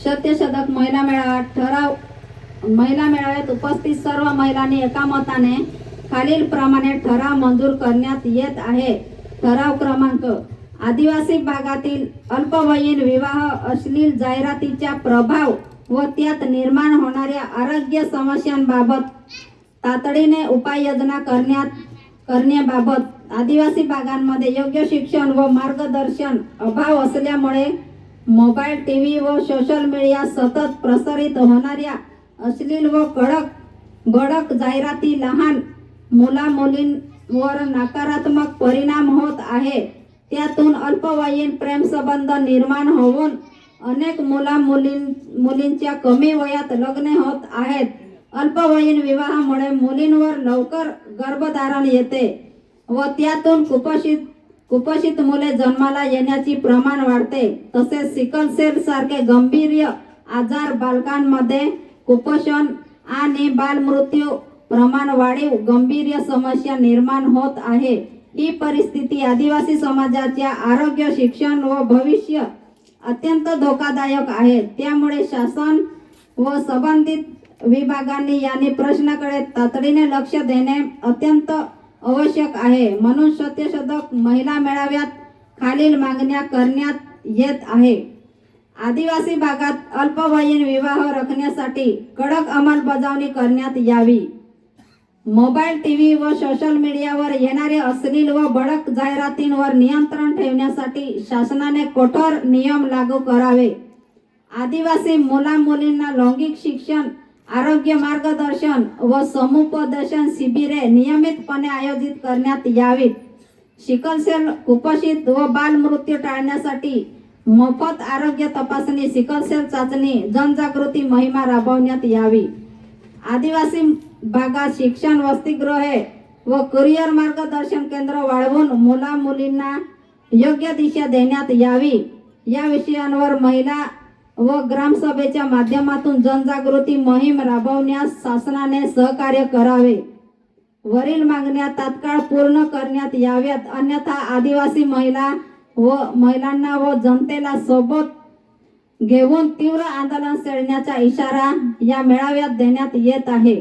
सत्यशोधक महिला मेळाव्यात उपस्थित सर्व महिलांनी एकमताने खालीलप्रमाणे ठराव मंजूर करण्यात येत आहे. ठराव क्रमांक: आदिवासी भागातील अल्पवयीन विवाह, अश्लील जाहिरातीचा प्रभाव व त्यात निर्माण होणाऱ्या आरोग्य समस्यांबाबत तातडीने उपाययोजना करण्याबाबत. आदिवासी भागांमध्ये योग्य शिक्षण व मार्गदर्शन अभाव असल्यामुळे मोबाईल, टीव्ही व सोशल मीडिया सतत प्रसारित होणाऱ्या अश्लील व भडक जाहिराती लहान मुला-मुलींवर नकारात्मक परिणाम होत आहे. त्यातून अल्पवयीन प्रेमसंबंध निर्माण होऊन अनेक मुलींच्या कमी वयात लग्ने होत आहेत. अल्पवयीन विवाहामुळे मुलींवर लवकर गर्भधारण येते व त्यातून कुपोषित मुले जन्माला येण्याचे प्रमाण वाढते. तसेच सिकल सेल सारखे गंभीर आजार, बालकांमध्ये कुपोषण आणि बालमृत्यू प्रमाण वाढीव गंभीर समस्या निर्माण होत आहे. ही परिस्थिती आदिवासी समाजाच्या आरोग्य, शिक्षण व भविष्य अत्यंत धोकादायक आहे. त्यामुळे शासन व संबंधित विभागांनी या प्रश्नाकडे तातडीने लक्ष देणे अत्यंत आवश्यक आहे. म्हणून सत्यशोधक महिला मेळाव्यात खालील मागण्या करण्यात येत आहे. आदिवासी भागात अल्पवयीन विवाह रोखण्यासाठी कडक अंमलबजावणी करण्यात यावी. मोबाईल, टीव्ही व सोशल मीडियावर येणारे अश्लील व भडक जाहिरातींवर नियंत्रण ठेवण्यासाठी शासनाने कठोर नियम लागू करावे. आदिवासी मुला-मुलींना लैंगिक शिक्षण, आरोग्य मार्गदर्शन व समुपदेशन शिबिरे नियमितपणे आयोजित करण्यात यावीत. सिकल सेल, कुपोषित व बालमृत्यू टाळण्यासाठी मोफत आरोग्य तपासणी, सिकल सेल चाचणी, जनजागृती मोहिमा राबवण्यात यावी. आदिवासी भागात शिक्षण, वसतिगृहे व करिअर मार्गदर्शन केंद्र वाढवून मुला-मुलींना योग्य दिशा देण्यात यावी. या विषयांवर महिला व ग्रामसभेच्या माध्यमातून जनजागृती मोहीम राबवण्यास शासनाने सहकार्य करावे. वरील मागण्या तात्काळ पूर्ण करण्यात याव्यात, अन्यथा आदिवासी महिलांना व जनतेला सोबत घेऊन तीव्र आंदोलन छेडण्याचा इशारा या मेळाव्यात देण्यात येत आहे.